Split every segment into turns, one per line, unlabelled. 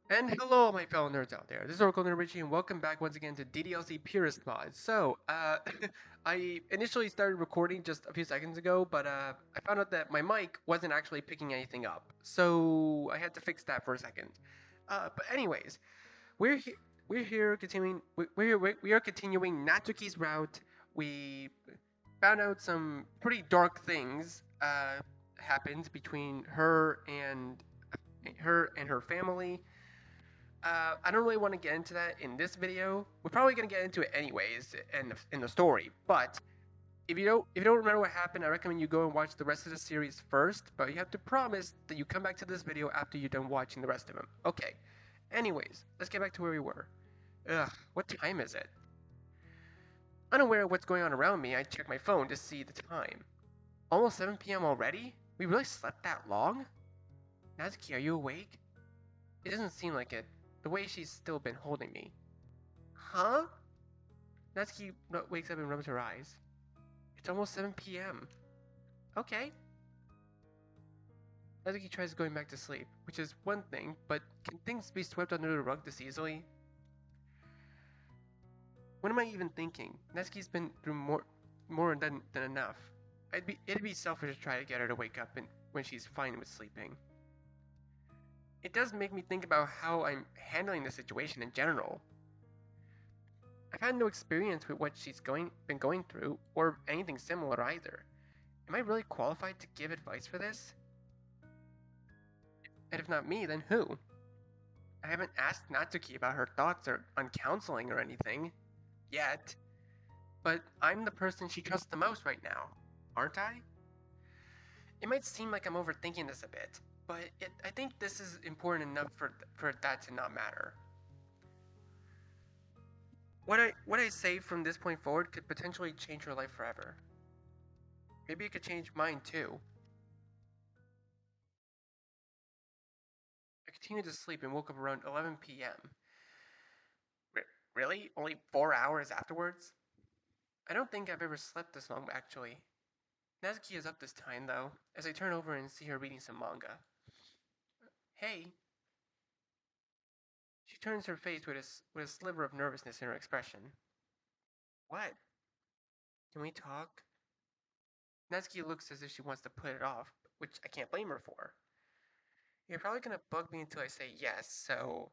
And hello, my fellow nerds out there. This is Oracle Nerd Richie, and welcome back once again to DDLC Purist mods. I initially started recording just a few seconds ago, but I found out that my mic wasn't actually picking anything up, so I had to fix that for a second. But anyways, we're here. We're here continuing. We are continuing Natsuki's route. We found out some pretty dark things happened between her family. I don't really want to get into that in this video. We're probably gonna get into it anyways in the story. But if you don't remember what happened, I recommend you go and watch the rest of the series first. But you have to promise that you come back to this video after you're done watching the rest of them. Okay. Anyways, let's get back to where we were. Ugh, what time is it? Unaware of what's going on around me, I check my phone to see the time. Almost 7 p.m. already? We really slept that long? Natsuki, are you awake? It doesn't seem like it. The way she's still been holding me. Huh? Natsuki wakes up and rubs her eyes. It's almost 7 p.m. Okay. Natsuki tries going back to sleep, which is one thing, but can things be swept under the rug this easily? What am I even thinking? Natsuki's been through more than enough. It'd be selfish to try to get her to wake up when she's fine with sleeping. It does make me think about how I'm handling the situation in general. I've had no experience with what been going through, or anything similar either. Am I really qualified to give advice for this? And if not me, then who? I haven't asked Natsuki about her thoughts on counseling or anything. Yet. But I'm the person she trusts the most right now, aren't I? It might seem like I'm overthinking this a bit, but I think this is important enough for that to not matter. What I say from this point forward could potentially change her life forever. Maybe it could change mine too. I continued to sleep and woke up around 11 p.m. Really? Only 4 hours afterwards? I don't think I've ever slept this long, actually. Natsuki is up this time, though, as I turn over and see her reading some manga. Hey. She turns her face with a sliver of nervousness in her expression. What? Can we talk? Natsuki looks as if she wants to put it off, which I can't blame her for. You're probably gonna bug me until I say yes, so.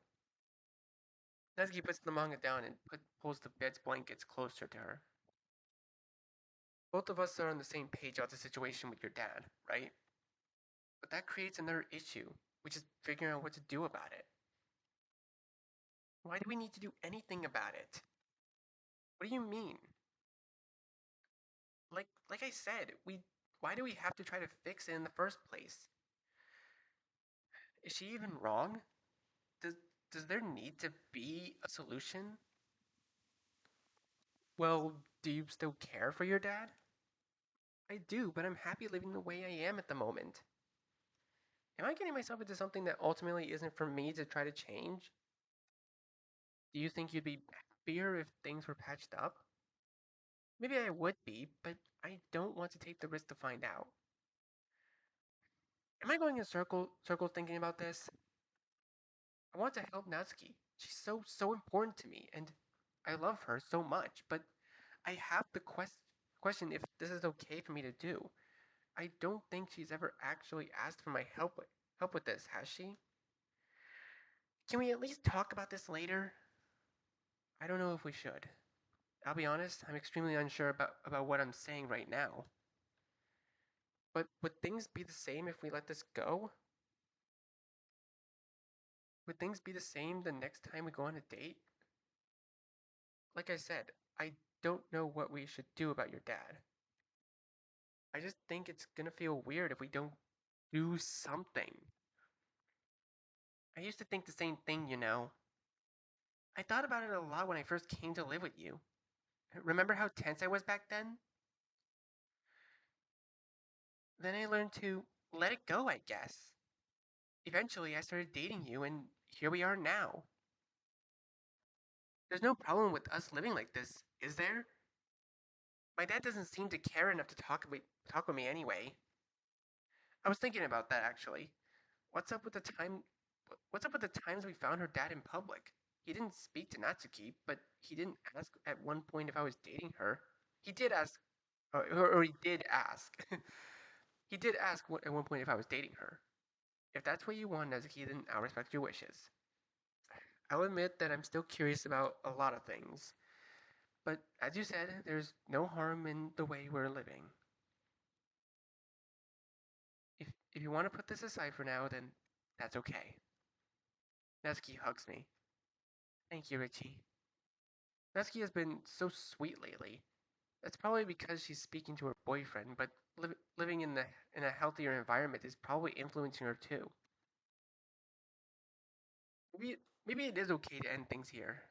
Natsuki puts the manga down and pulls the bed's blankets closer to her. Both of us are on the same page about the situation with your dad, right? But that creates another issue, which is figuring out what to do about it. Why do we need to do anything about it? What do you mean? Like I said, why do we have to try to fix it in the first place? Is she even wrong? Does does there need to be a solution? Well, do you still care for your dad? I do, but I'm happy living the way I am at the moment. Am I getting myself into something that ultimately isn't for me to try to change? Do you think you'd be happier if things were patched up? Maybe I would be, but I don't want to take the risk to find out. Am I going in circles thinking about this? I want to help Natsuki. She's so important to me, and I love her so much, but I have the question if this is okay for me to do. I don't think she's ever actually asked for my help with this, has she? Can we at least talk about this later? I don't know if we should. I'll be honest, I'm extremely unsure about what I'm saying right now. But would things be the same if we let this go? Would things be the same the next time we go on a date? Like I said, I don't know what we should do about your dad. I just think it's gonna feel weird if we don't do something. I used to think the same thing, you know. I thought about it a lot when I first came to live with you. Remember how tense I was back then? Then I learned to let it go, I guess. Eventually, I started dating you, and here we are now. There's no problem with us living like this, is there? My dad doesn't seem to care enough to talk with me anyway. I was thinking about that actually. What's up with the time? What's up with the times we found her dad in public? He didn't speak to Natsuki, but he didn't ask at one point if I was dating her. He did ask, or he did ask. He did ask at one point if I was dating her. If that's what you want, Natsuki, then I'll respect your wishes. I'll admit that I'm still curious about a lot of things. But as you said, there's no harm in the way we're living. If you want to put this aside for now, then that's okay. Natsuki hugs me. Thank you, Richie. Natsuki has been so sweet lately. That's probably because she's speaking to her boyfriend, but living in a healthier environment is probably influencing her too. Maybe it is okay to end things here.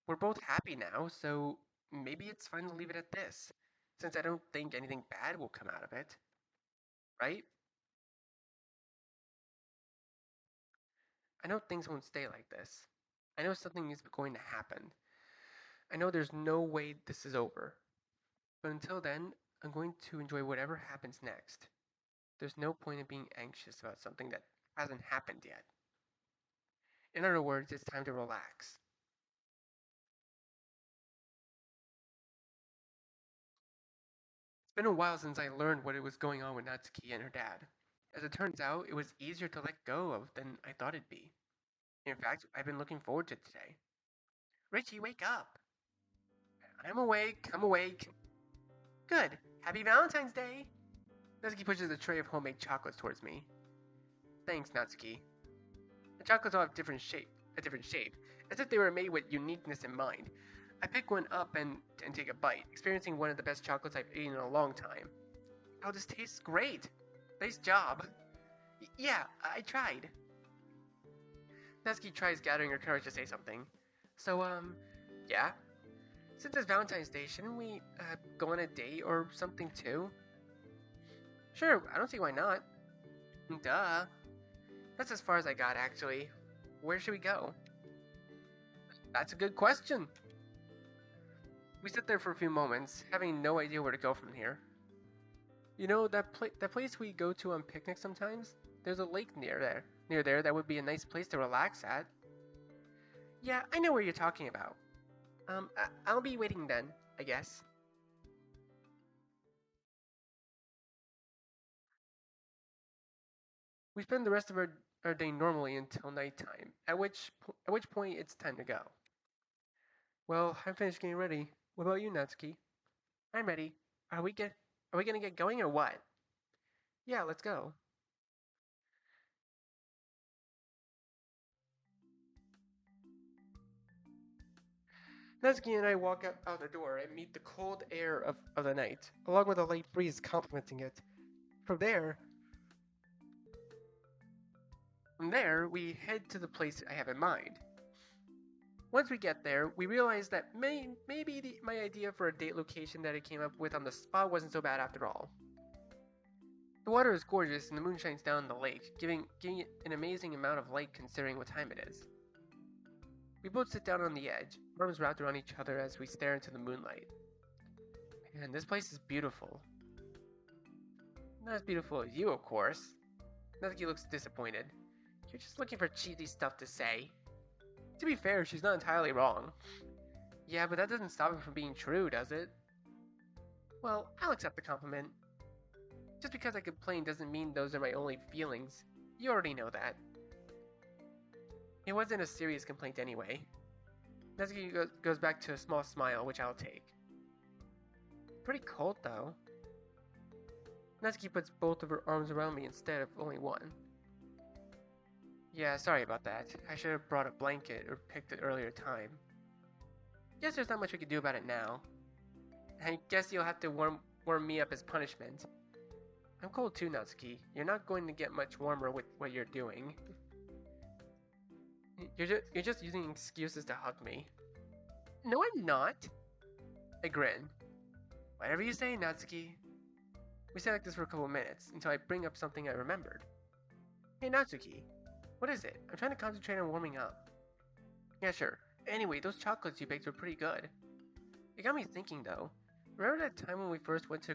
We're both happy now, so maybe it's fine to leave it at this, since I don't think anything bad will come out of it. Right? I know things won't stay like this. I know something is going to happen. I know there's no way this is over. But until then, I'm going to enjoy whatever happens next. There's no point in being anxious about something that hasn't happened yet. In other words, it's time to relax. It's been a while since I learned what was going on with Natsuki and her dad. As it turns out, it was easier to let go of than I thought it'd be. In fact, I've been looking forward to today. Richie, wake up! I'm awake, I'm awake. Good. Happy Valentine's Day! Natsuki pushes a tray of homemade chocolates towards me. Thanks, Natsuki. The chocolates all have a different shape, as if they were made with uniqueness in mind. I pick one up and take a bite, experiencing one of the best chocolates I've eaten in a long time. Oh, this tastes great! Nice job! Yeah, I tried. Natsuki tries gathering her courage to say something. So, yeah? Since it's Valentine's Day, shouldn't we, go on a date or something too? Sure, I don't see why not. Duh. That's as far as I got, actually. Where should we go? That's a good question. We sit there for a few moments, having no idea where to go from here. You know, that place we go to on picnics sometimes? There's a lake near there that would be a nice place to relax at. Yeah, I know where you're talking about. I'll be waiting then, I guess. We spend the rest of our day normally until nighttime, at which point it's time to go. Well, I'm finished getting ready. What about you, Natsuki? I'm ready. Are we gonna get going or what? Yeah, let's go. Natsuki and I walk out the door and meet the cold air of the night, along with a light breeze complementing it. From there, we head to the place I have in mind. Once we get there, we realize that maybe my idea for a date location that I came up with on the spot wasn't so bad after all. The water is gorgeous and the moon shines down the lake, giving it an amazing amount of light considering what time it is. We both sit down on the edge, arms wrapped around each other as we stare into the moonlight. Man, this place is beautiful. Not as beautiful as you, of course. Natsuki looks disappointed. You're just looking for cheesy stuff to say. To be fair, she's not entirely wrong. Yeah, but that doesn't stop it from being true, does it? Well, I'll accept the compliment. Just because I complain doesn't mean those are my only feelings. You already know that. It wasn't a serious complaint anyway. Natsuki goes back to a small smile, which I'll take. Pretty cold, though. Natsuki puts both of her arms around me instead of only one. Yeah, sorry about that. I should have brought a blanket or picked an earlier time. Guess there's not much we can do about it now. I guess you'll have to warm me up as punishment. I'm cold too, Natsuki. You're not going to get much warmer with what you're doing. You're just using excuses to hug me. No, I'm not. I grin. Whatever you say, Natsuki. We stay like this for a couple minutes until I bring up something I remembered. Hey, Natsuki. What is it? I'm trying to concentrate on warming up. Yeah, sure. Anyway, those chocolates you baked were pretty good. It got me thinking, though. Remember that time when we first went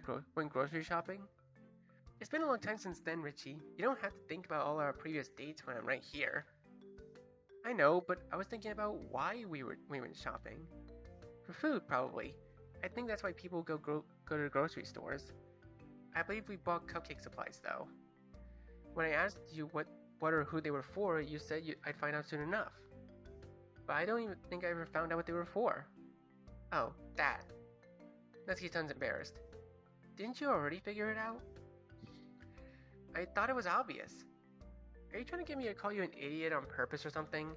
grocery shopping? It's been a long time since then, Richie. You don't have to think about all our previous dates when I'm right here. I know, but I was thinking about why we went shopping. For food, probably. I think that's why people go to grocery stores. I believe we bought cupcake supplies, though. When I asked you what or who they were for, you said I'd find out soon enough. But I don't even think I ever found out what they were for. Oh, that. Natsuki sounds embarrassed. Didn't you already figure it out? I thought it was obvious. Are you trying to get me to call you an idiot on purpose or something?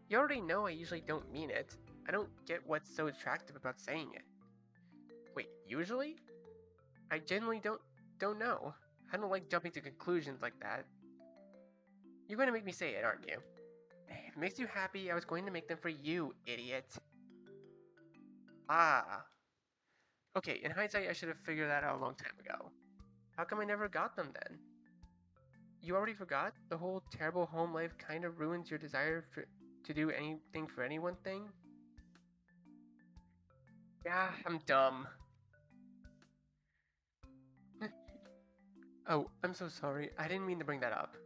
You already know I usually don't mean it. I don't get what's so attractive about saying it. Wait, usually? I genuinely don't know. I don't like jumping to conclusions like that. You're going to make me say it, aren't you? If it makes you happy, I was going to make them for you, idiot. Ah. Okay, in hindsight, I should have figured that out a long time ago. How come I never got them then? You already forgot? The whole terrible home life kind of ruins your desire to do anything for anyone thing? Yeah, I'm dumb. Oh, I'm so sorry. I didn't mean to bring that up.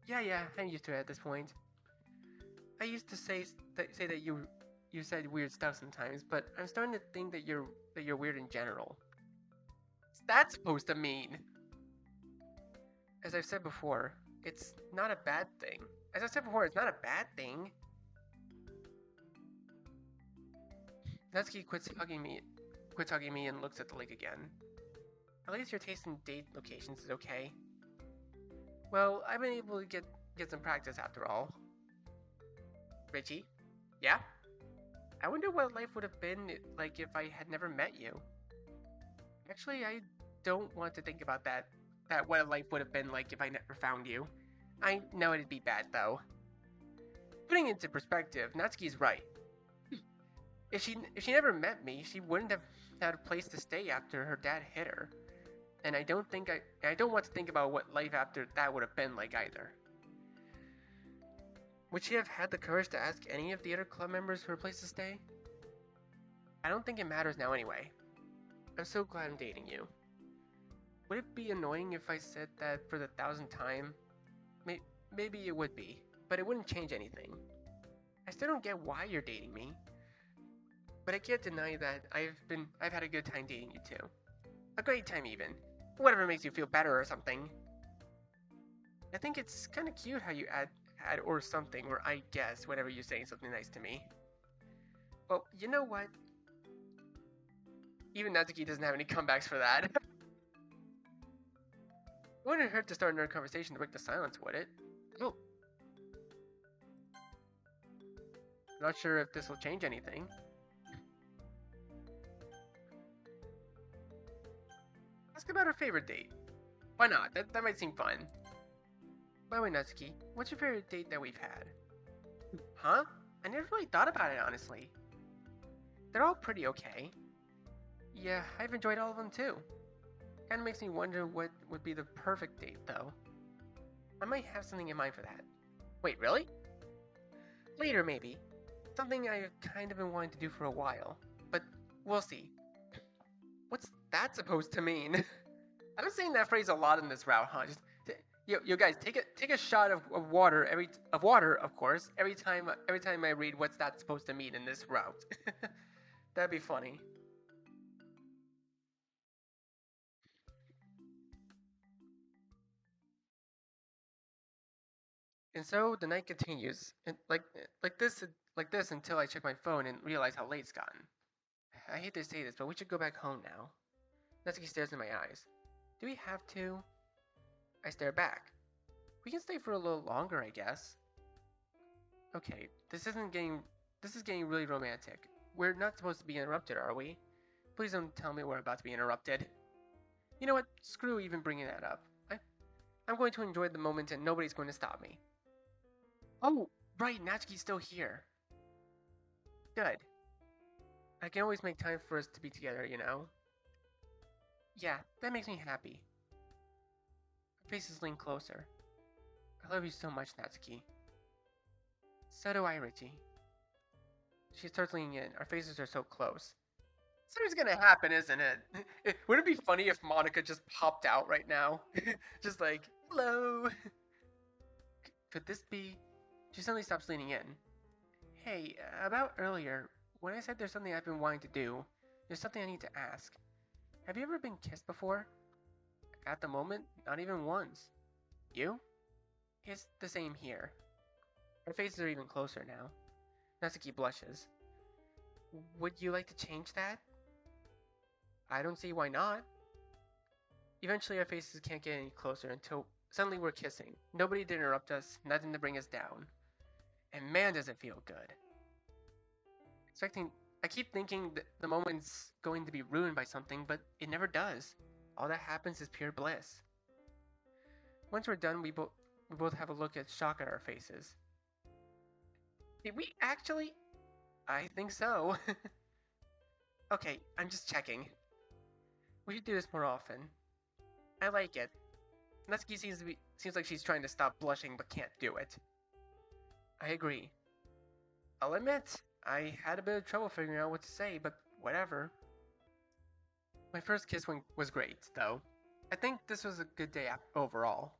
Yeah, I'm used to it at this point. I used to say that you said weird stuff sometimes, but I'm starting to think that you're weird in general. What's that supposed to mean? As I've said before, it's not a bad thing. As I said before, it's not a bad thing. Natsuki quits hugging me and looks at the lake again. At least your taste in date locations is okay. Well, I've been able to get some practice after all. Richie? Yeah? I wonder what life would have been like if I had never met you. Actually, I don't want to think about that what life would have been like if I never found you. I know it'd be bad, though. Putting it into perspective, Natsuki's right. If she never met me, she wouldn't have had a place to stay after her dad hit her. And I don't want to think about what life after that would have been like either. Would she have had the courage to ask any of the other club members for a place to stay? I don't think it matters now anyway. I'm so glad I'm dating you. Would it be annoying if I said that for the 1,000th time? Maybe it would be, but it wouldn't change anything. I still don't get why you're dating me. But I can't deny that I've had a good time dating you too. A great time even. Whatever makes you feel better or something. I think it's kinda cute how you add or something or I guess whenever you're saying something nice to me. Well, you know what? Even Natsuki doesn't have any comebacks for that. It wouldn't hurt to start another conversation to break the silence, would it? Oh. Not sure if this will change anything. Ask about her favorite date. Why not? That might seem fun. By the way, Natsuki, what's your favorite date that we've had? Huh? I never really thought about it, honestly. They're all pretty okay. Yeah, I've enjoyed all of them too. Kinda makes me wonder what would be the perfect date, though. I might have something in mind for that. Wait, really? Later, maybe. Something I've kind of been wanting to do for a while. But we'll see. What's that supposed to mean? I've been saying that phrase a lot in this route, huh? Just, yo guys, take a shot of water of course, every time I read what's that supposed to mean in this route. That'd be funny. And so the night continues, and like this until I check my phone and realize how late it's gotten. I hate to say this, but we should go back home now. Natsuki stares in my eyes. Do we have to? I stare back. We can stay for a little longer, I guess. Okay, this is getting really romantic. We're not supposed to be interrupted, are we? Please don't tell me we're about to be interrupted. You know what? Screw even bringing that up. I'm going to enjoy the moment and nobody's going to stop me. Oh, right, Natsuki's still here. Good. I can always make time for us to be together, you know? Yeah, that makes me happy. Her face is leaned closer. I love you so much, Natsuki. So do I, Richie. She starts leaning in. Our faces are so close. Something's gonna happen, isn't it? Wouldn't it be funny if Monica just popped out right now? Just like, hello. Could this be? She suddenly stops leaning in. Hey, about earlier, when I said there's something I've been wanting to do, there's something I need to ask. Have you ever been kissed before? At the moment, not even once. You? It's the same here. Our faces are even closer now. Natsuki blushes. Would you like to change that? I don't see why not. Eventually, our faces can't get any closer until suddenly we're kissing. Nobody to interrupt us, nothing to bring us down. And man, does it feel good. I keep thinking that the moment's going to be ruined by something, but it never does. All that happens is pure bliss. Once we're done, we both have a look at shock at our faces. Did we actually? I think so. Okay, I'm just checking. We should do this more often. I like it. Natsuki seems like she's trying to stop blushing but can't do it. I agree. I'll admit, I had a bit of trouble figuring out what to say, but whatever. My first kiss was great, though. I think this was a good day overall.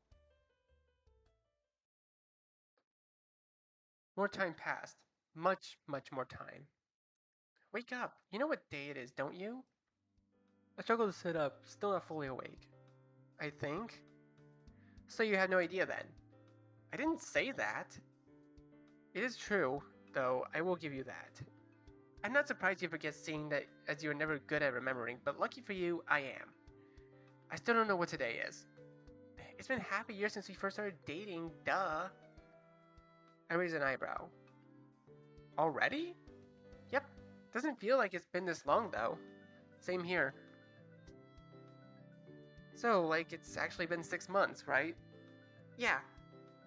More time passed. Much, much more time. Wake up! You know what day it is, don't you? I struggle to sit up, still not fully awake. I think. So you had no idea then? I didn't say that. It is true, though, I will give you that. I'm not surprised you forget seeing that as you're never good at remembering, but lucky for you, I am. I still don't know what today is. It's been half a year since we first started dating, duh. I raise an eyebrow. Already? Yep. Doesn't feel like it's been this long, though. Same here. So, like, it's actually been 6 months, right? Yeah.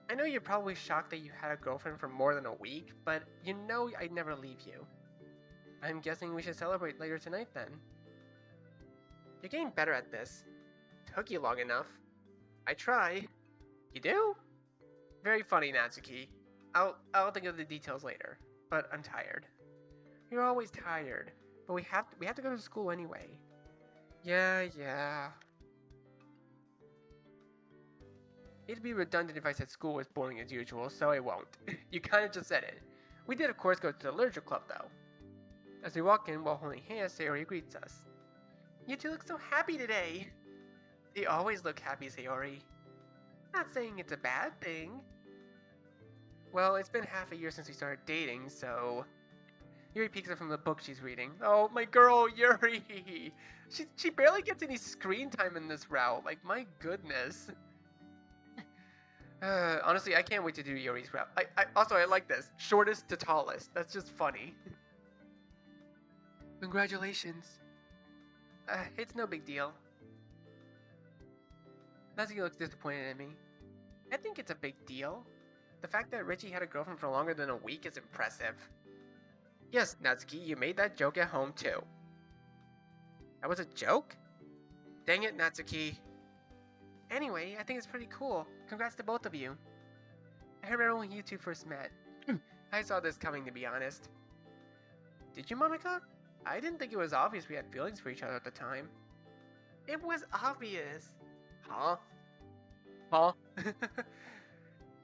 I know you're probably shocked that you had a girlfriend for more than a week, but you know I'd never leave you. I'm guessing we should celebrate later tonight then. You're getting better at this. Took you long enough. I try. You do? Very funny, Natsuki. I'll think of the details later, but I'm tired. You're always tired, but we have to go to school anyway. Yeah. It'd be redundant if I said school was boring as usual, so I won't. You kinda just said it. We did of course go to the literature club though. As we walk in while holding hands, Sayori greets us. You two look so happy today! They always look happy, Sayori. Not saying it's a bad thing. Well, it's been half a year since we started dating, so... Yuri peeks up from the book she's reading. Oh, my girl, Yuri! She barely gets any screen time in this route, like, my goodness. Honestly, I can't wait to do Yuri's route. I like this. Shortest to tallest. That's just funny. Congratulations. It's no big deal. Natsuki looks disappointed in me. I think it's a big deal. The fact that Richie had a girlfriend for longer than a week is impressive. Yes, Natsuki, you made that joke at home too. That was a joke? Dang it, Natsuki. Anyway, I think it's pretty cool. Congrats to both of you. I remember when you two first met. I saw this coming, to be honest. Did you, Monica? I didn't think it was obvious we had feelings for each other at the time. It was obvious. Huh?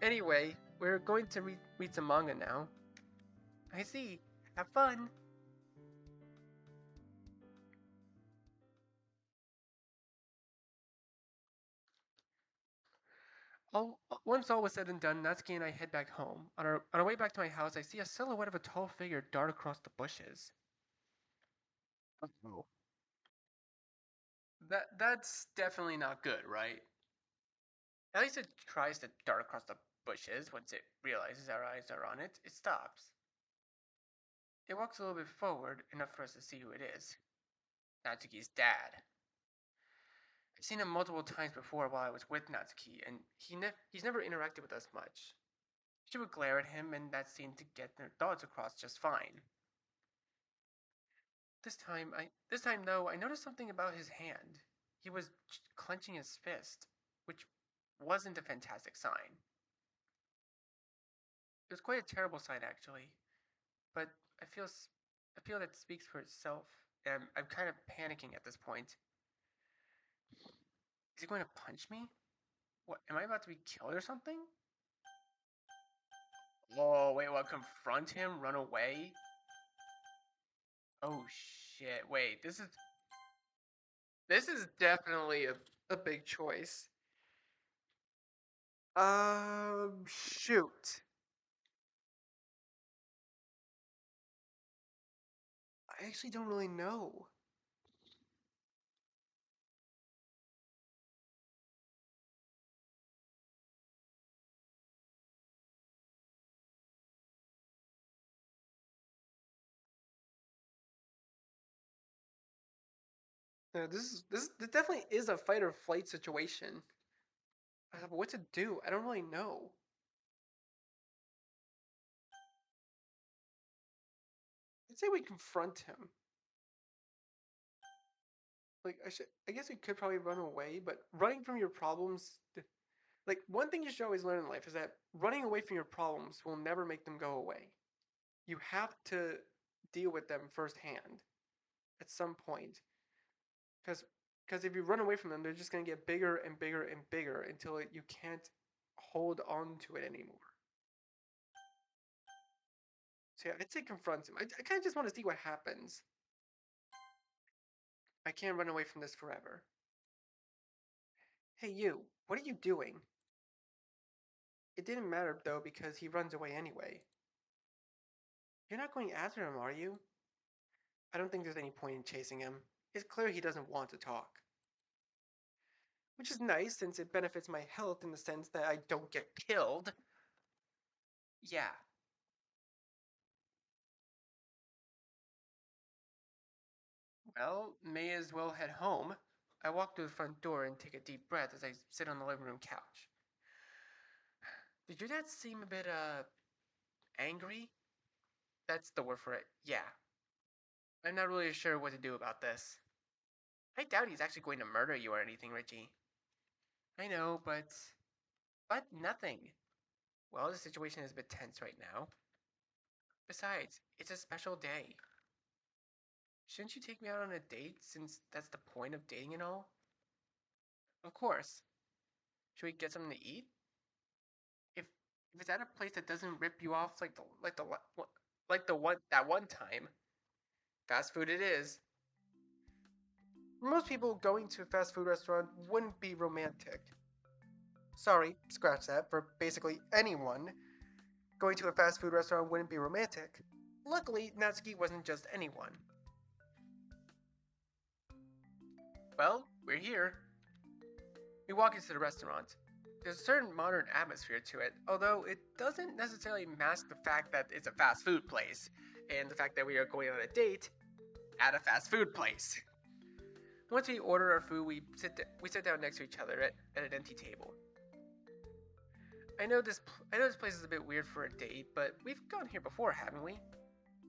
Anyway, we're going to read some manga now. I see. Have fun. Once all was said and done, Natsuki and I head back home. On our way back to my house, I see a silhouette of a tall figure dart across the bushes. Uh-oh. That's definitely not good, right? At least it tries to dart across the bushes. Once it realizes our eyes are on it, it stops. It walks a little bit forward, enough for us to see who it is. Natsuki's dad. I've seen him multiple times before while I was with Natsuki, and he's never interacted with us much. She would glare at him, and that seemed to get their thoughts across just fine. This time though, I noticed something about his hand. He was clenching his fist, which wasn't a fantastic sign. It was quite a terrible sight, actually, but I feel that speaks for itself, and I'm kind of panicking at this point. Is he going to punch me? What? Am I about to be killed or something? Oh, wait, what? Confront him? Run away? Oh, shit. Wait, this is definitely a big choice. Shoot. I actually don't really know. No, this definitely is a fight or flight situation. But what to do? I don't really know. I'd say we confront him. Like I guess we could probably run away, but running from your problems, like one thing you should always learn in life is that running away from your problems will never make them go away. You have to deal with them firsthand at some point, because if you run away from them, they're just gonna get bigger and bigger and bigger until you can't hold on to it anymore. So yeah, I'd say confront him. I kind of just want to see what happens. I can't run away from this forever. Hey you, what are you doing? It didn't matter though because he runs away anyway. You're not going after him, are you? I don't think there's any point in chasing him. It's clear he doesn't want to talk. Which is nice since it benefits my health in the sense that I don't get killed. Yeah. Well, may as well head home. I walk through the front door and take a deep breath as I sit on the living room couch. Did your dad seem a bit, angry? That's the word for it. Yeah. I'm not really sure what to do about this. I doubt he's actually going to murder you or anything, Richie. I know, but. But nothing. Well, the situation is a bit tense right now. Besides, it's a special day. Shouldn't you take me out on a date since that's the point of dating and all? Of course. Should we get something to eat? If if it's at a place that doesn't rip you off like the that one time, fast food it is. For most people, going to a fast food restaurant wouldn't be romantic. Sorry, scratch that. For basically anyone, going to a fast food restaurant wouldn't be romantic. Luckily, Natsuki wasn't just anyone. Well, we're here. We walk into the restaurant. There's a certain modern atmosphere to it, although it doesn't necessarily mask the fact that it's a fast food place, and the fact that we are going on a date at a fast food place. Once we order our food, we sit down next to each other at an empty table. I know this place is a bit weird for a date, but we've gone here before, haven't we?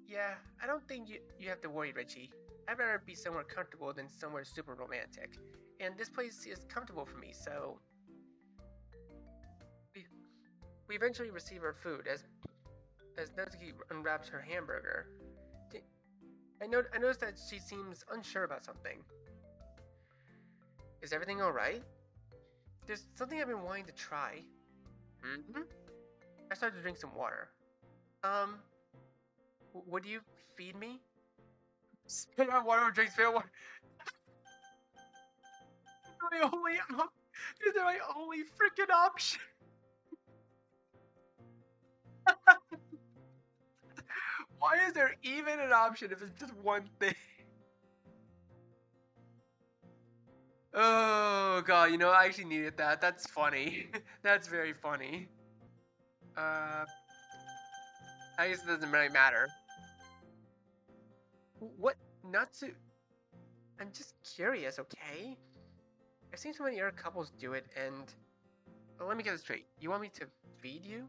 Yeah, I don't think you have to worry, Richie. I'd rather be somewhere comfortable than somewhere super romantic. And this place is comfortable for me, so we, we eventually receive our food as Natsuki unwraps her hamburger. I noticed that she seems unsure about something. Is everything alright? There's something I've been wanting to try. Mm-hmm. I started to drink some water. Um, would you feed me? Spit out water or drink spit out water. My only is my only freaking option. Why is there even an option if it's just one thing? Oh god, I actually needed that. That's funny. That's very funny. Uh, I guess it doesn't really matter. What? Natsu? I'm just curious, okay? I've seen so many other couples do it, and let me get this straight. You want me to feed you?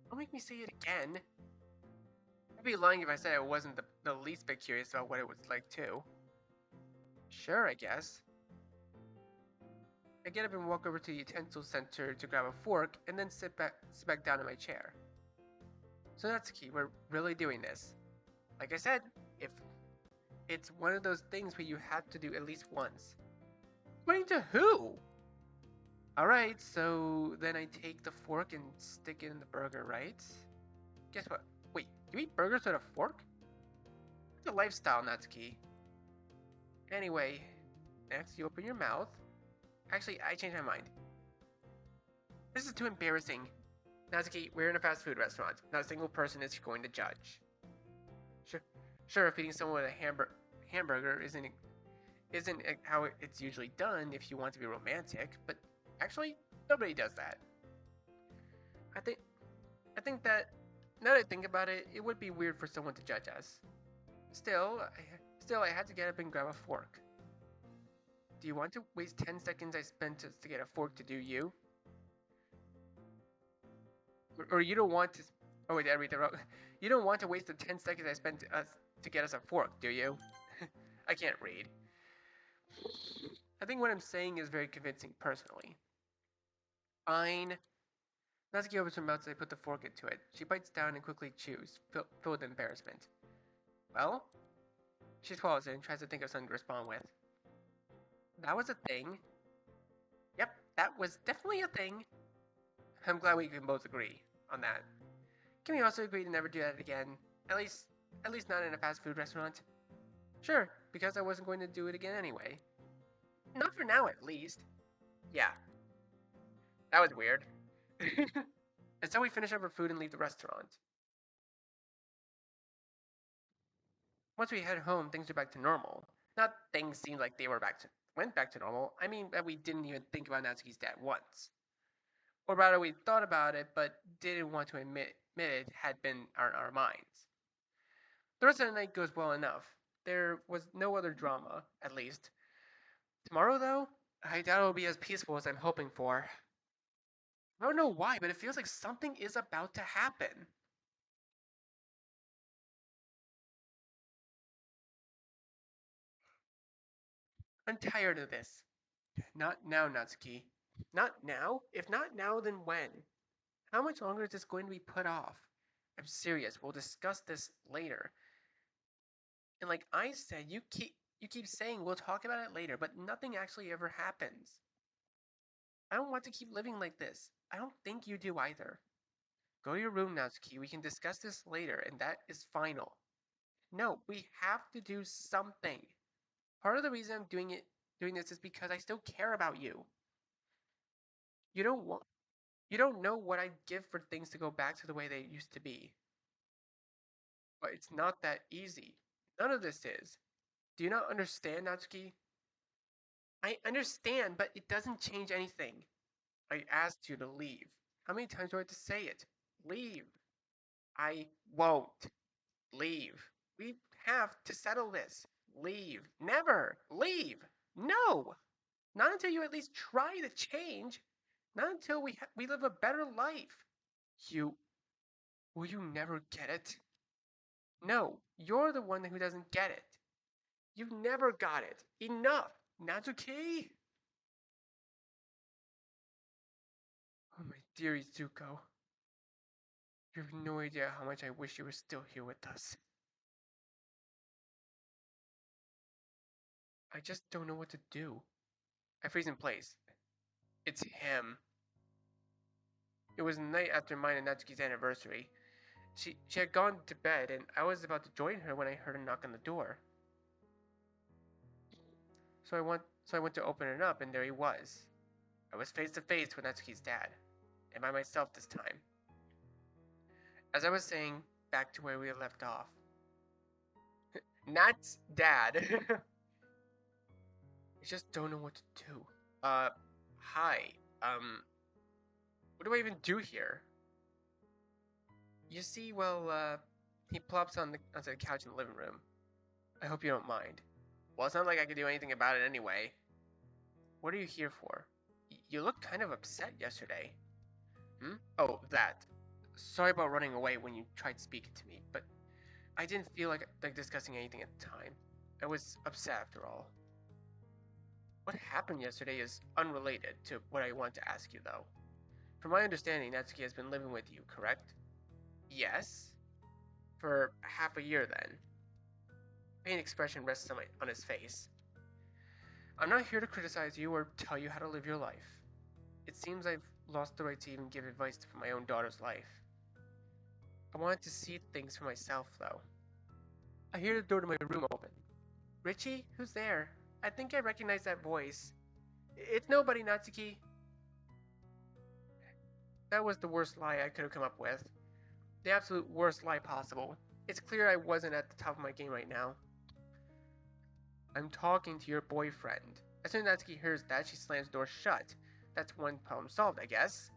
Don't make me say it again. I'd be lying if I said I wasn't the least bit curious about what it was like too. Sure, I guess. I get up and walk over to the utensil center to grab a fork, and then sit back down in my chair. So that's the key. We're really doing this. Like I said, if it's one of those things where you have to do at least once. According to who? Alright, so then I take the fork and stick it in the burger, right? Guess what? Wait, you eat burgers with a fork? It's a lifestyle, Natsuki. Anyway, next you open your mouth. Actually, I changed my mind. This is too embarrassing. Natsuki, we're in a fast food restaurant. Not a single person is going to judge. Sure, feeding someone a hamburger isn't how it's usually done if you want to be romantic, but actually, nobody does that. I think that now that I think about it, it would be weird for someone to judge us. Still, I had to get up and grab a fork. Do you want to waste 10 seconds I spent to get a fork to do you? Or you don't want to... Oh wait, did I read that wrong? You don't want to waste the 10 seconds I spent to get us a fork, do you? I can't read. I think what I'm saying is very convincing personally. Fine. Natsuki opens her mouth as I put the fork into it. She bites down and quickly chews, filled with embarrassment. Well? She swallows it and tries to think of something to respond with. That was a thing. Yep, that was definitely a thing. I'm glad we can both agree on that. Can we also agree to never do that again? At least not in a fast food restaurant? Sure, because I wasn't going to do it again anyway. Not for now, at least. Yeah. That was weird. And so we finish up our food and leave the restaurant. Once we head home, things are back to normal. Not things seemed like they went back to normal. I mean that we didn't even think about Natsuki's dad once. Or rather, we thought about it, but didn't want to admit it had been on our minds. The rest of the night goes well enough. There was no other drama, at least. Tomorrow, though, I doubt it will be as peaceful as I'm hoping for. I don't know why, but it feels like something is about to happen. I'm tired of this. Not now, Natsuki. Not now? If not now, then when? How much longer is this going to be put off? I'm serious. We'll discuss this later. And like I said, you keep saying we'll talk about it later, but nothing actually ever happens. I don't want to keep living like this. I don't think you do either. Go to your room, Natsuki. We can discuss this later, and that is final. No, we have to do something. Part of the reason I'm doing this is because I still care about you. You don't want you don't know what I'd give for things to go back to the way they used to be. But it's not that easy. None of this is. Do you not understand, Natsuki? I understand, but it doesn't change anything. I asked you to leave. How many times do I have to say it? Leave. I won't. Leave. We have to settle this. Leave. Never. Leave. No. Not until you at least try to change. Not until we live a better life. Will you never get it? No, you're the one who doesn't get it. You've never got it. Enough. Natsuki? Oh, my dear Izuko. You have no idea how much I wish you were still here with us. I just don't know what to do. I freeze in place. It's him. It was the night after mine and Natsuki's anniversary. She had gone to bed, and I was about to join her when I heard a knock on the door. So I went to open it up, and there he was. I was face to face with Natsuki's dad, and by myself this time. As I was saying, back to where we had left off. Nat's dad. I just don't know what to do. Hi. What do I even do here? You see, well, he plops onto the couch in the living room. I hope you don't mind. Well, it's not like I could do anything about it anyway. What are you here for? You looked kind of upset yesterday. Oh, that. Sorry about running away when you tried speaking to me, but I didn't feel like discussing anything at the time. I was upset after all. What happened yesterday is unrelated to what I want to ask you, though. From my understanding, Natsuki has been living with you, correct? Yes. For half a year, then. Pain expression rests on his face. I'm not here to criticize you or tell you how to live your life. It seems I've lost the right to even give advice for my own daughter's life. I wanted to see things for myself, though. I hear the door to my room open. Richie? Who's there? I think I recognize that voice. It's nobody, Natsuki. That was the worst lie I could have come up with. The absolute worst lie possible. It's clear I wasn't at the top of my game right now. I'm talking to your boyfriend. As soon as Natsuki hears that, she slams the door shut. That's one problem solved, I guess.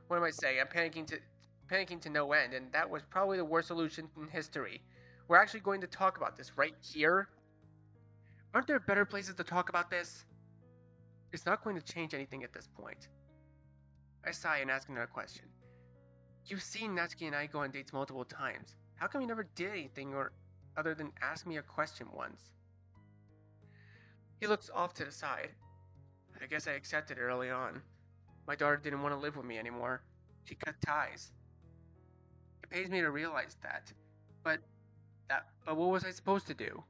What am I saying? I'm panicking to no end, and that was probably the worst solution in history. We're actually going to talk about this right here? Aren't there better places to talk about this? It's not going to change anything at this point. I sigh and ask another question. You've seen Natsuki and I go on dates multiple times. How come you never did anything or other than ask me a question once? He looks off to the side. I guess I accepted it early on. My daughter didn't want to live with me anymore. She cut ties. It pains me to realize that. But what was I supposed to do?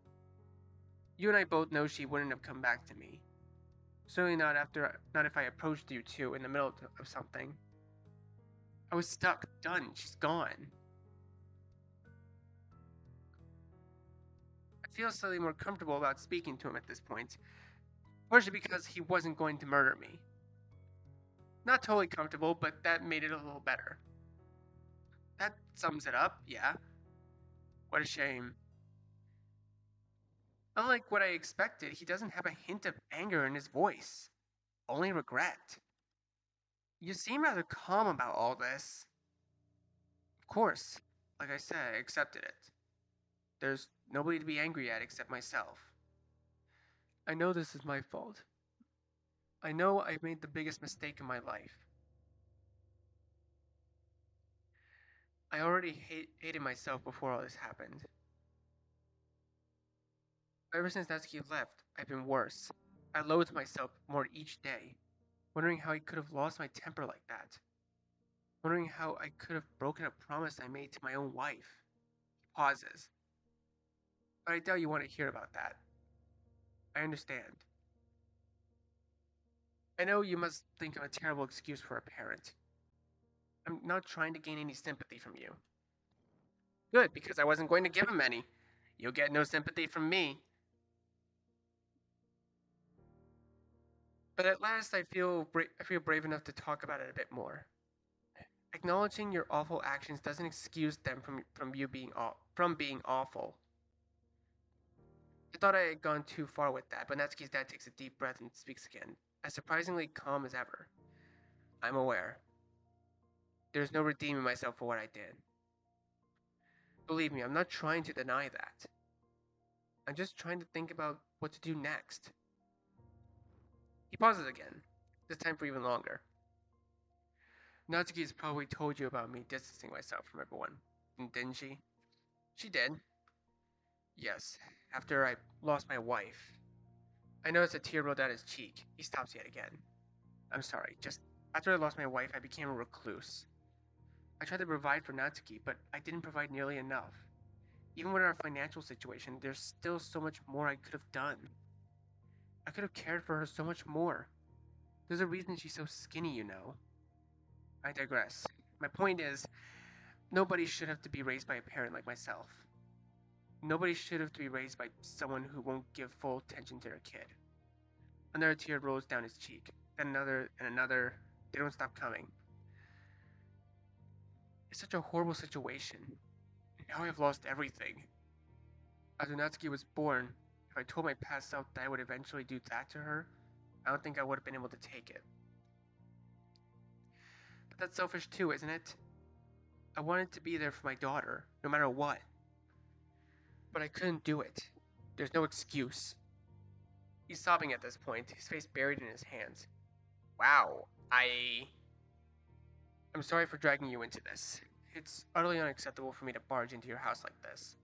You and I both know she wouldn't have come back to me. Certainly not if I approached you two in the middle of something. I was stuck, done, she's gone. I feel slightly more comfortable about speaking to him at this point, partially because he wasn't going to murder me. Not totally comfortable, but that made it a little better. That sums it up, yeah. What a shame. Unlike what I expected, he doesn't have a hint of anger in his voice. Only regret. You seem rather calm about all this. Of course, like I said, I accepted it. There's nobody to be angry at except myself. I know this is my fault. I know I've made the biggest mistake in my life. I already hated myself before all this happened. Ever since Natsuki left, I've been worse. I loathe myself more each day, wondering how I could have lost my temper like that. Wondering how I could have broken a promise I made to my own wife. He pauses. But I doubt you want to hear about that. I understand. I know you must think I'm a terrible excuse for a parent. I'm not trying to gain any sympathy from you. Good, because I wasn't going to give him any. You'll get no sympathy from me. But at last I feel brave enough to talk about it a bit more. Acknowledging your awful actions doesn't excuse them from being awful. I thought I had gone too far with that, but Natsuki's dad takes a deep breath and speaks again, as surprisingly calm as ever. I'm aware. There's no redeeming myself for what I did. Believe me, I'm not trying to deny that. I'm just trying to think about what to do next. He pauses again, this time for even longer. Natsuki has probably told you about me distancing myself from everyone, didn't she? She did. Yes, after I lost my wife. I noticed a tear roll down his cheek. He stops yet again. I'm sorry, just after I lost my wife, I became a recluse. I tried to provide for Natsuki, but I didn't provide nearly enough. Even with our financial situation, there's still so much more I could have done. I could have cared for her so much more. There's a reason she's so skinny, you know. I digress. My point is, nobody should have to be raised by a parent like myself. Nobody should have to be raised by someone who won't give full attention to their kid. Another tear rolls down his cheek, then another and another. They don't stop coming. It's such a horrible situation. Now I've lost everything. As Natsuki was born, if I told my past self that I would eventually do that to her, I don't think I would have been able to take it. But that's selfish too, isn't it? I wanted to be there for my daughter, no matter what. But I couldn't do it. There's no excuse. He's sobbing at this point, his face buried in his hands. Wow, I'm sorry for dragging you into this. It's utterly unacceptable for me to barge into your house like this.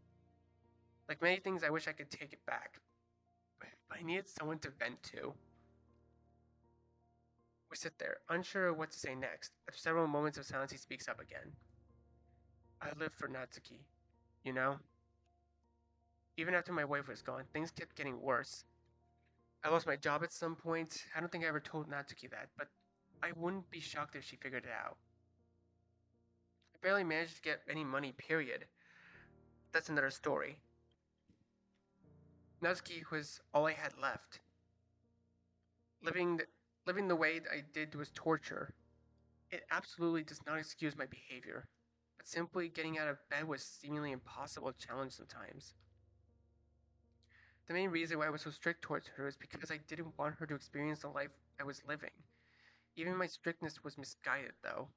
Like many things, I wish I could take it back. But I needed someone to vent to. We sit there, unsure of what to say next. After several moments of silence, he speaks up again. I lived for Natsuki, you know? Even after my wife was gone, things kept getting worse. I lost my job at some point. I don't think I ever told Natsuki that, but I wouldn't be shocked if she figured it out. I barely managed to get any money, period. That's another story. Natsuki was all I had left. Living the, living the way I did was torture. It absolutely does not excuse my behavior, but simply getting out of bed was seemingly impossible challenge sometimes. The main reason why I was so strict towards her is because I didn't want her to experience the life I was living. Even my strictness was misguided, though.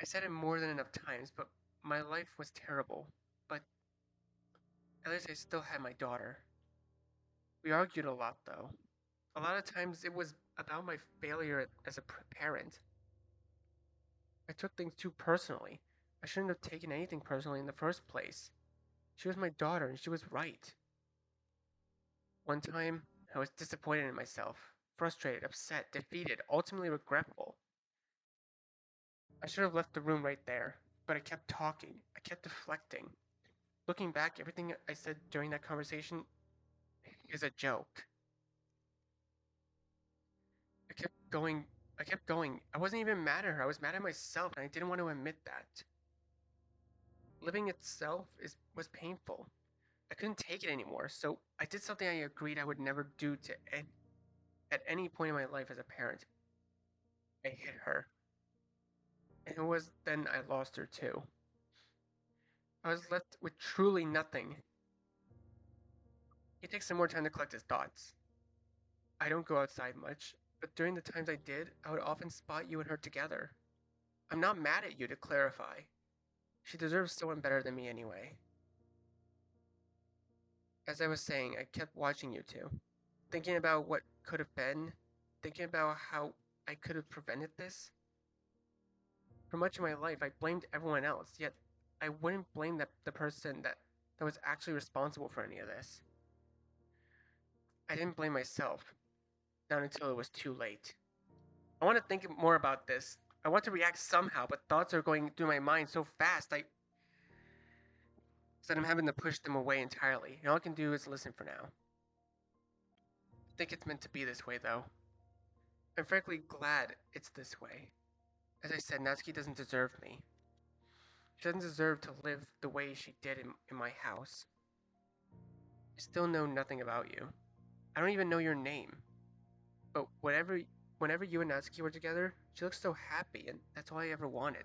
I said it more than enough times, but my life was terrible. But at least I still had my daughter. We argued a lot, though. A lot of times it was about my failure as a parent. I took things too personally. I shouldn't have taken anything personally in the first place. She was my daughter, and she was right. One time, I was disappointed in myself, frustrated, upset, defeated, ultimately regretful. I should have left the room right there, but I kept talking. I kept deflecting. Looking back, everything I said during that conversation is a joke. I kept going. I kept going. I wasn't even mad at her. I was mad at myself, and I didn't want to admit that. Living itself was painful. I couldn't take it anymore, so I did something I agreed I would never do at any point in my life as a parent. I hit her. And it was then I lost her too. I was left with truly nothing. He takes some more time to collect his thoughts. I don't go outside much, but during the times I did, I would often spot you and her together. I'm not mad at you, to clarify. She deserves someone better than me anyway. As I was saying, I kept watching you two, thinking about what could have been, thinking about how I could have prevented this. For much of my life, I blamed everyone else, yet I wouldn't blame the person that was actually responsible for any of this. I didn't blame myself, not until it was too late. I want to think more about this. I want to react somehow, but thoughts are going through my mind so fast that I'm having to push them away entirely, and all I can do is listen for now. I think it's meant to be this way, though. I'm frankly glad it's this way. As I said, Natsuki doesn't deserve me. She doesn't deserve to live the way she did in my house. I still know nothing about you. I don't even know your name. But whenever you and Natsuki were together, she looked so happy, and that's all I ever wanted.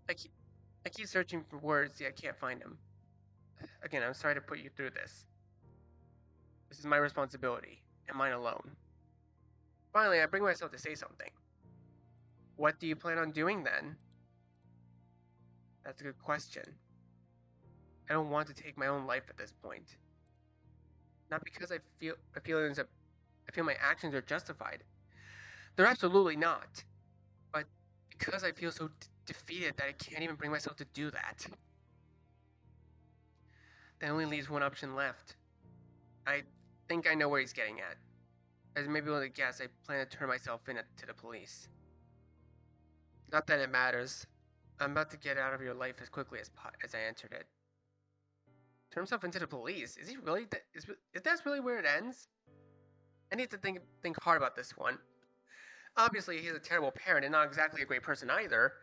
I keep searching for words, yet I can't find them. Again, I'm sorry to put you through this. This is my responsibility, and mine alone. Finally, I bring myself to say something. What do you plan on doing then? That's a good question. I don't want to take my own life at this point. Not because I feel my actions are justified. They're absolutely not. But because I feel so defeated that I can't even bring myself to do that. That only leaves one option left. I think I know where he's getting at. As you may be able to guess, I plan to turn myself in to the police. Not that it matters. I'm about to get out of your life as quickly as I entered it. Turn himself into the police? Is he really? Is that really where it ends? I need to think hard about this one. Obviously, he's a terrible parent and not exactly a great person either.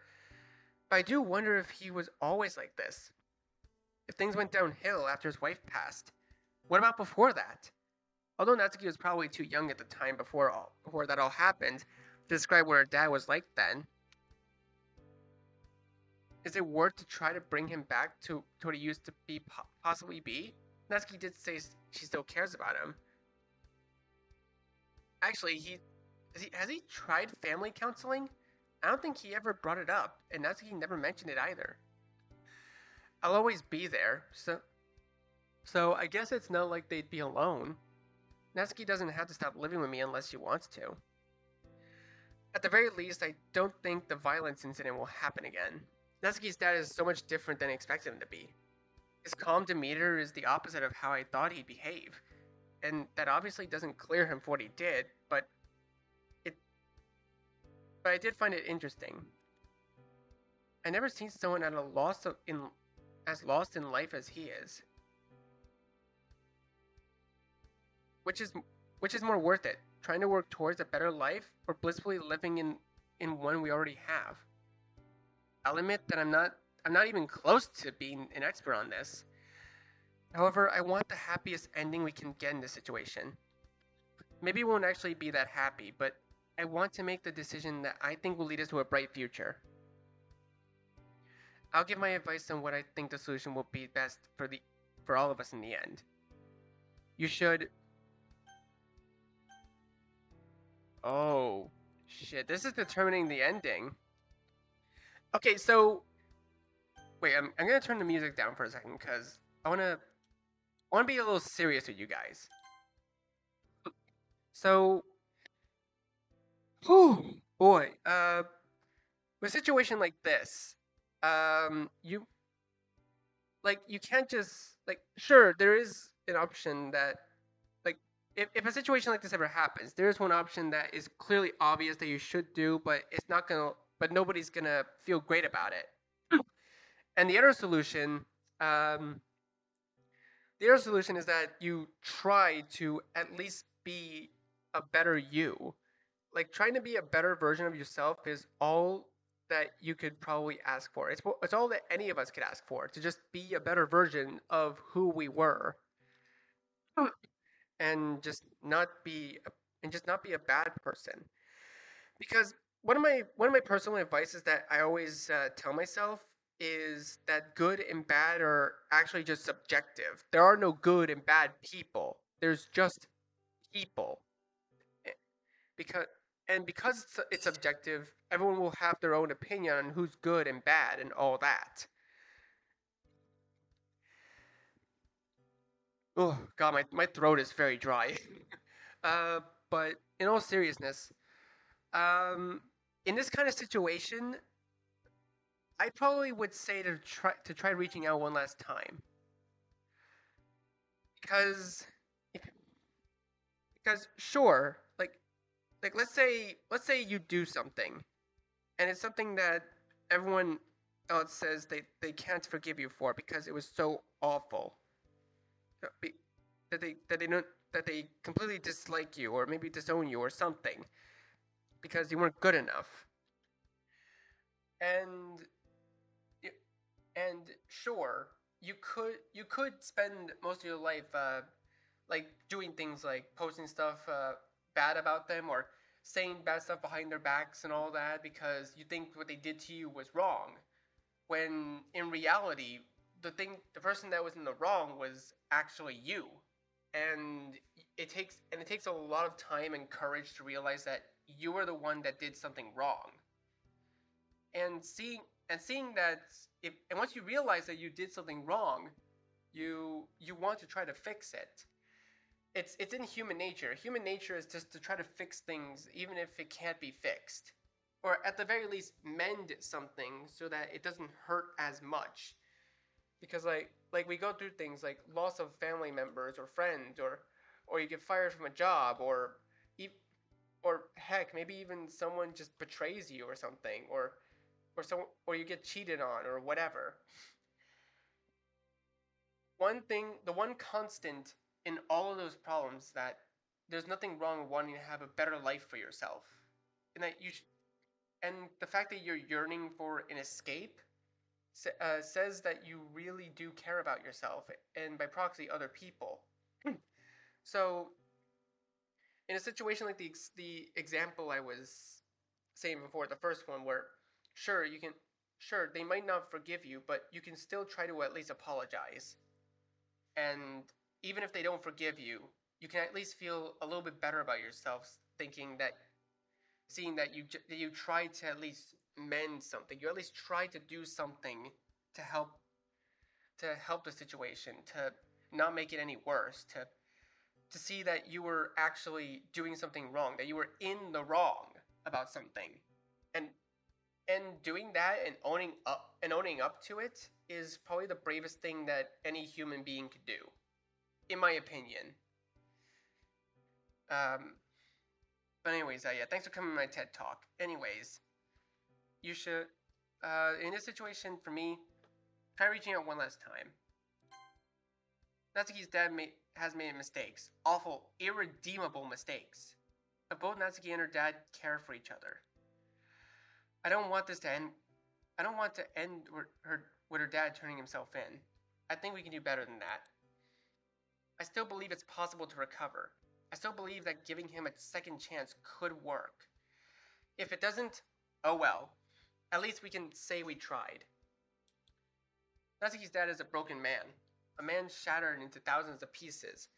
But I do wonder if he was always like this. If things went downhill after his wife passed. What about before that? Although Natsuki was probably too young at the time before that all happened to describe what her dad was like then. Is it worth to try to bring him back to what he used to be possibly be? Natsuki did say she still cares about him. Actually, has he tried family counseling? I don't think he ever brought it up, and Natsuki never mentioned it either. I'll always be there, so I guess it's not like they'd be alone. Natsuki doesn't have to stop living with me unless she wants to. At the very least, I don't think the violence incident will happen again. Natsuki's dad is so much different than I expected him to be. His calm demeanor is the opposite of how I thought he'd behave, and that obviously doesn't clear him for what he did, but I did find it interesting. I never seen someone at a as lost in life as he is. Which is which is more worth it? Trying to work towards a better life or blissfully living in one we already have? I'll admit that I'm not even close to being an expert on this. However, I want the happiest ending we can get in this situation. Maybe it won't actually be that happy, but I want to make the decision that I think will lead us to a bright future. I'll give my advice on what I think the solution will be best for all of us in the end. You should. Oh, shit! This is determining the ending. Okay, so wait, I'm gonna turn the music down for a second because I wanna be a little serious with you guys. So, whew, boy, with a situation like this, you you can't just sure there is an option that like if a situation like this ever happens, there is one option that is clearly obvious that you should do, but it's not gonna, but nobody's gonna feel great about it. And um, the other solution is that you try to at least be a better you. Like trying to be a better version of yourself is all that you could probably ask for. It's all that any of us could ask for, to just be a better version of who we were and just not be a bad person. Because one of my personal advices that I always tell myself is that good and bad are actually just subjective. There are no good and bad people. There's just people. Eh, Because because it's subjective, everyone will have their own opinion on who's good and bad and all that. Oh god, my throat is very dry. uh, but in all seriousness, um, in this kind of situation, I probably would say to try reaching out one last time because if, because sure, let's say you do something and it's something that everyone else says they can't forgive you for because it was so awful that they don't that they completely dislike you or maybe disown you or something because you weren't good enough. And and sure, you could spend most of your life doing things like posting stuff bad about them or saying bad stuff behind their backs and all that because you think what they did to you was wrong. When in reality, the person that was in the wrong was actually you, and it takes a lot of time and courage to realize that you were the one that did something wrong. And seeing that if and once you realize that you did something wrong, you want to try to fix it. It's in human nature. Human nature is just to try to fix things even if it can't be fixed. Or at the very least mend something so that it doesn't hurt as much. Because we go through things like loss of family members or friends or you get fired from a job or heck, maybe even someone just betrays you or something or you get cheated on or whatever. The one constant in all of those problems that there's nothing wrong with wanting to have a better life for yourself, and that and the fact that you're yearning for an escape says that you really do care about yourself and by proxy other people. So in a situation like the example I was saying before, the first one where sure you can sure they might not forgive you, but you can still try to at least apologize. And even if they don't forgive you, you can at least feel a little bit better about yourself, thinking that seeing that you tried to at least mend something, you at least tried to do something to help the situation, to not make it any worse, to see that you were actually doing something wrong, that you were in the wrong about something, and doing that and owning up to it is probably the bravest thing that any human being could do, in my opinion. Um, but anyways, yeah, thanks for coming to my TED talk. Anyways, you should, in this situation, for me, try reaching out one last time. Natsuki's dad has made mistakes. Awful, irredeemable mistakes. But both Natsuki and her dad care for each other. I don't want this to end. I don't want to end with her dad turning himself in. I think we can do better than that. I still believe it's possible to recover. I still believe that giving him a second chance could work. If it doesn't, oh well. At least we can say we tried. Natsuki's dad is a broken man. A man shattered into thousands of pieces.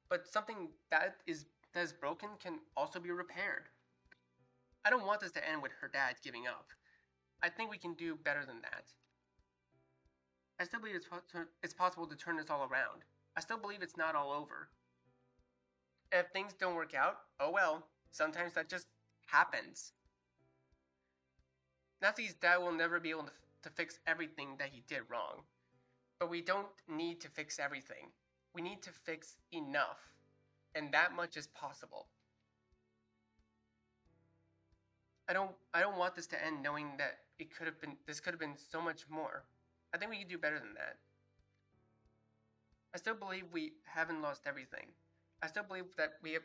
But something that is broken can also be repaired. I don't want this to end with her dad giving up. I think we can do better than that. I still believe it's possible to turn this all around. I still believe it's not all over. And if things don't work out, oh well. Sometimes that just happens. Natsuki's dad will never be able to fix everything that he did wrong. But we don't need to fix everything. We need to fix enough. And that much is possible. I don't want this to end knowing that this could have been so much more. I think we can do better than that. I still believe we haven't lost everything. I still believe that we have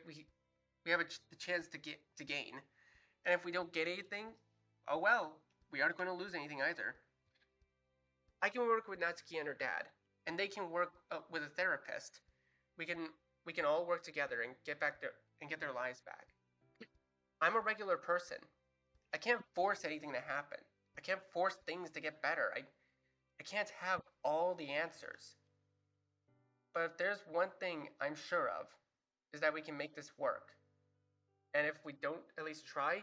the chance to gain. And if we don't get anything, oh well, we aren't going to lose anything either. I can work with Natsuki and her dad, and they can work with a therapist. We can all work together and get their lives back. I'm a regular person. I can't force anything to happen. I can't force things to get better. I can't have all the answers. But if there's one thing I'm sure of, is that we can make this work. And if we don't at least try,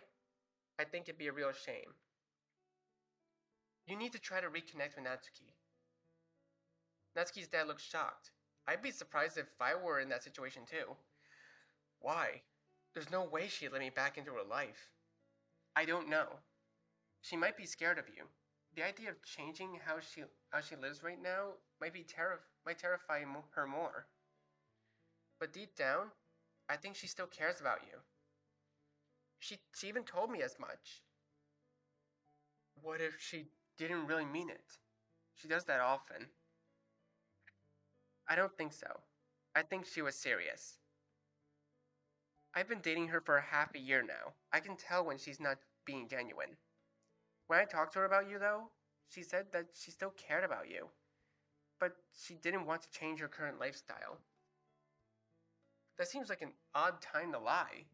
I think it'd be a real shame. You need to try to reconnect with Natsuki. Natsuki's dad looks shocked. I'd be surprised if I were in that situation too. Why? There's no way she'd let me back into her life. I don't know. She might be scared of you. The idea of changing how she lives right now might terrify her more. But deep down, I think she still cares about you. She even told me as much. What if she didn't really mean it? She does that often. I don't think so. I think she was serious. I've been dating her for half a year now. I can tell when she's not being genuine. When I talked to her about you, though, she said that she still cared about you. But she didn't want to change her current lifestyle. That seems like an odd time to lie.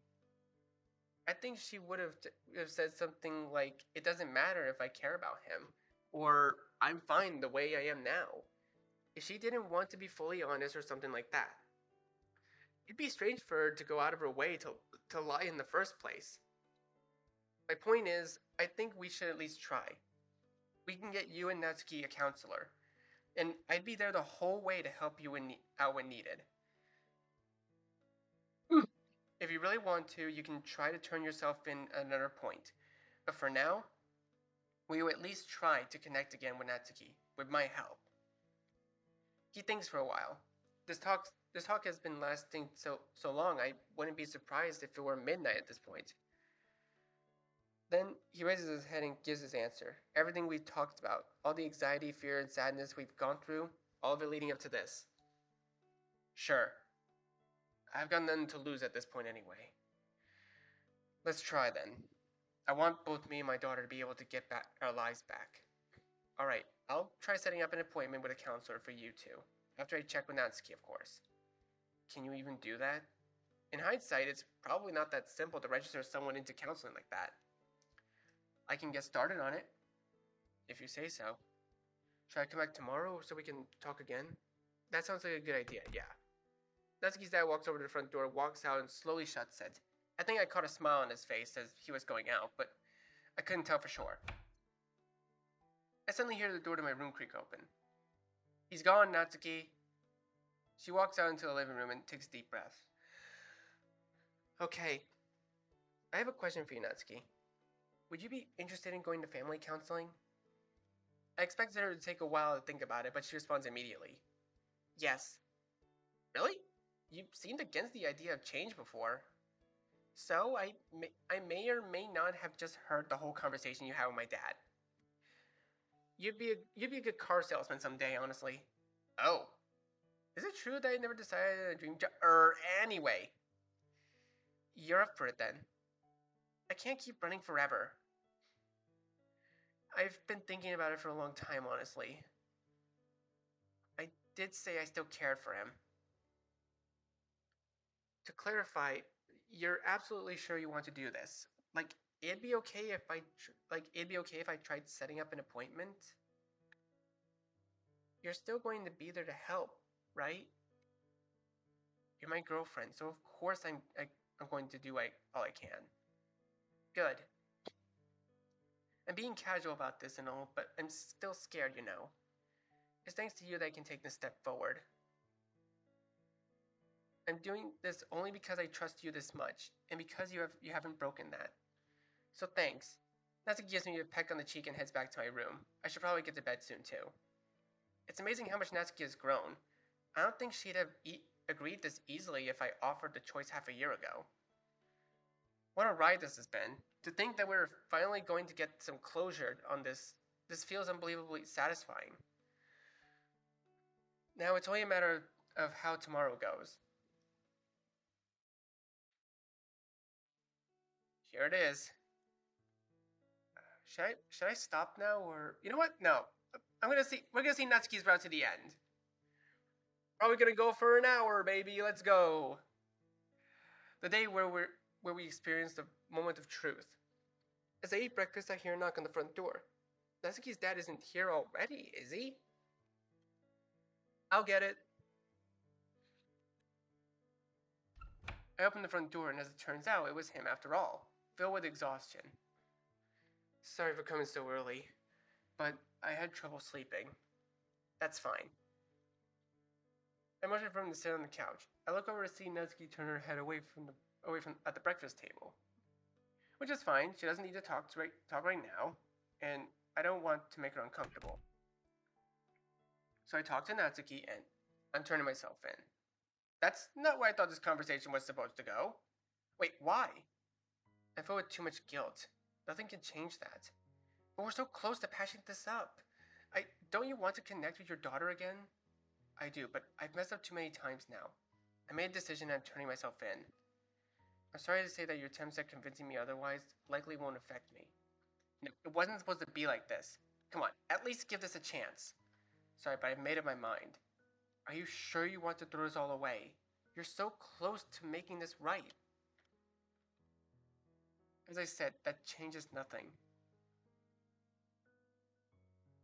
I think she would have said something like, it doesn't matter if I care about him, or I'm fine the way I am now. If she didn't want to be fully honest or something like that. It'd be strange for her to go out of her way to lie in the first place. My point is, I think we should at least try. We can get you and Natsuki a counselor, and I'd be there the whole way to help you out when needed. If you really want to, you can try to turn yourself in at another point. But for now, we will at least try to connect again with Natsuki, with my help. He thinks for a while. This talk has been lasting so long, I wouldn't be surprised if it were midnight at this point. Then he raises his head and gives his answer. Everything we've talked about, all the anxiety, fear, and sadness we've gone through, all of it leading up to this. Sure. I've got nothing to lose at this point anyway. Let's try then. I want both me and my daughter to be able to get back our lives back. Alright, I'll try setting up an appointment with a counselor for you two. After I check with Natsuki, of course. Can you even do that? In hindsight, it's probably not that simple to register someone into counseling like that. I can get started on it, if you say so. Should I come back tomorrow so we can talk again? That sounds like a good idea, yeah. Natsuki's dad walks over to the front door, walks out, and slowly shuts it. I think I caught a smile on his face as he was going out, but I couldn't tell for sure. I suddenly hear the door to my room creak open. He's gone, Natsuki. She walks out into the living room and takes a deep breath. Okay. I have a question for you, Natsuki. Would you be interested in going to family counseling? I expected her to take a while to think about it, but she responds immediately. Yes. Really? You seemed against the idea of change before. So, I may or may not have just heard the whole conversation you had with my dad. You'd be a good car salesman someday, honestly. Oh. Is it true that I never decided on a dream job? Anyway. You're up for it then. I can't keep running forever. I've been thinking about it for a long time, honestly. I did say I still cared for him. To clarify, you're absolutely sure you want to do this? Like, it'd be okay if I tried setting up an appointment? You're still going to be there to help, right? You're my girlfriend, so of course I'm going to do all I can. Good. I'm being casual about this and all, but I'm still scared, you know. It's thanks to you that I can take this step forward. I'm doing this only because I trust you this much, and because you haven't broken that. So thanks. Natsuki gives me a peck on the cheek and heads back to my room. I should probably get to bed soon too. It's amazing how much Natsuki has grown. I don't think she'd have agreed this easily if I offered the choice half a year ago. What a ride this has been. To think that we're finally going to get some closure on this feels unbelievably satisfying. Now it's only a matter of how tomorrow goes. Here it is. Should I stop now, or you know what? No. We're gonna see Natsuki's route to the end. Probably gonna go for an hour, baby. Let's go. The day where we experience the moment of truth. As I eat breakfast, I hear a knock on the front door. Natsuki's dad isn't here already, is he? I'll get it. I opened the front door, and as it turns out, it was him after all, filled with exhaustion. Sorry for coming so early, but I had trouble sleeping. That's fine. I motion for him to sit on the couch. I look over to see Natsuki turn her head away from at the breakfast table, which is fine. She doesn't need to talk right now, and I don't want to make her uncomfortable. So I talk to Natsuki, and I'm turning myself in. That's not where I thought this conversation was supposed to go. Wait, why? I feel with too much guilt. Nothing can change that. But we're so close to patching this up. Don't you want to connect with your daughter again? I do, but I've messed up too many times now. I made a decision and I'm turning myself in. I'm sorry to say that your attempts at convincing me otherwise likely won't affect me. No, it wasn't supposed to be like this. Come on, at least give this a chance. Sorry, but I've made up my mind. Are you sure you want to throw this all away? You're so close to making this right. As I said, that changes nothing.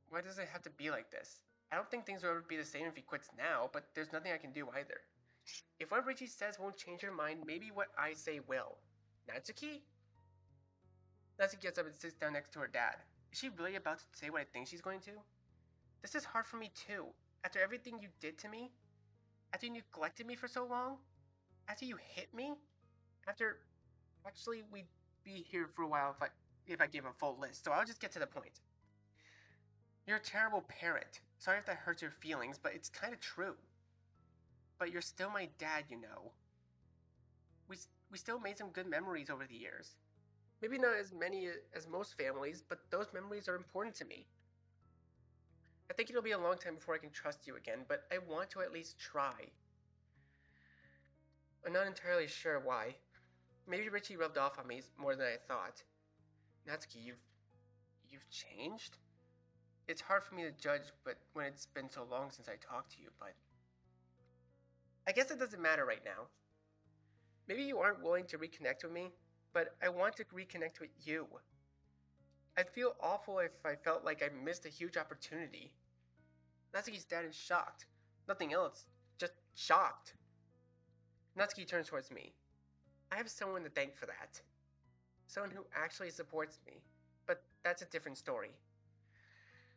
Why does it have to be like this? I don't think things will ever be the same if he quits now, but there's nothing I can do either. If what Richie says won't change her mind, maybe what I say will. Natsuki? Natsuki gets up and sits down next to her dad. Is she really about to say what I think she's going to? This is hard for me too. After everything you did to me? After you neglected me for so long? After you hit me? After... Actually, we'd be here for a while if I gave a full list, so I'll just get to the point. You're a terrible parent. Sorry if that hurts your feelings, but it's kind of true. But you're still my dad, you know. We still made some good memories over the years. Maybe not as many as most families, but those memories are important to me. I think it'll be a long time before I can trust you again, but I want to at least try. I'm not entirely sure why. Maybe Richie rubbed off on me more than I thought. Natsuki, you've changed? It's hard for me to judge, but when it's been so long since I talked to you, but... I guess it doesn't matter right now. Maybe you aren't willing to reconnect with me, but I want to reconnect with you. I'd feel awful if I felt like I missed a huge opportunity. Natsuki's dad is shocked. Nothing else. Just shocked. Natsuki turns towards me. I have someone to thank for that. Someone who actually supports me. But that's a different story.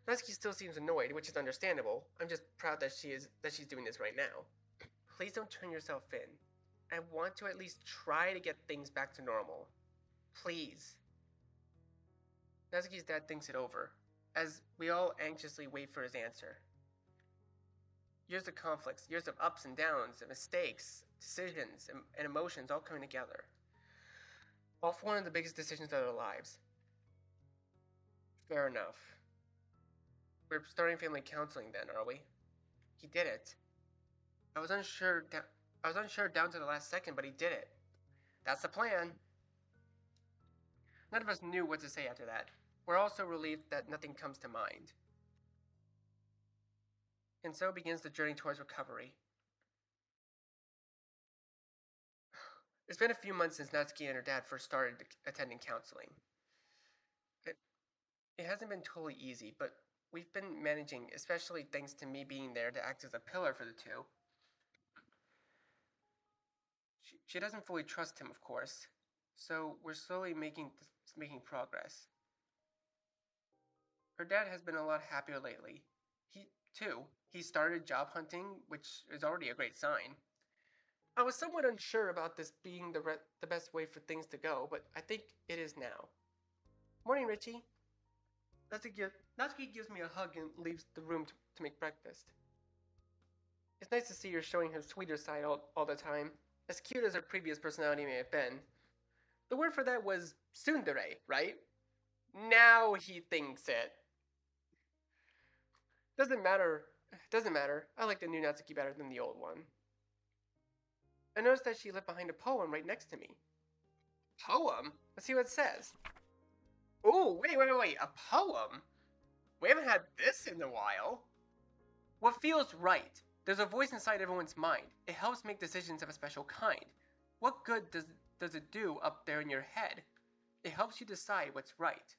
Natsuki still seems annoyed, which is understandable. I'm just proud that she's doing this right now. Please don't turn yourself in. I want to at least try to get things back to normal. Please. Natsuki's dad thinks it over, as we all anxiously wait for his answer. Years of conflicts, years of ups and downs, and mistakes, decisions, and emotions all coming together. All for one of the biggest decisions of our lives. Fair enough. We're starting family counseling then, are we? He did it. I was unsure. I was unsure down to the last second, but he did it. That's the plan. None of us knew what to say after that. We're also relieved that nothing comes to mind. And so begins the journey towards recovery. It's been a few months since Natsuki and her dad first started attending counseling. It, it hasn't been totally easy, but we've been managing, especially thanks to me being there to act as a pillar for the two. She doesn't fully trust him, of course, so we're slowly making progress. Her dad has been a lot happier lately. He started job hunting, which is already a great sign. I was somewhat unsure about this being the best way for things to go, but I think it is now. Morning, Richie. Natsuki gives me a hug and leaves the room to make breakfast. It's nice to see her showing her sweeter side all the time, as cute as her previous personality may have been. The word for that was tsundere, right? Now he thinks it. Doesn't matter. Doesn't matter. I like the new Natsuki better than the old one. I noticed that she left behind a poem right next to me. Poem? Let's see what it says. Oh, wait. A poem? We haven't had this in a while. What feels right? There's a voice inside everyone's mind. It helps make decisions of a special kind. What good does it do up there in your head? It helps you decide what's right.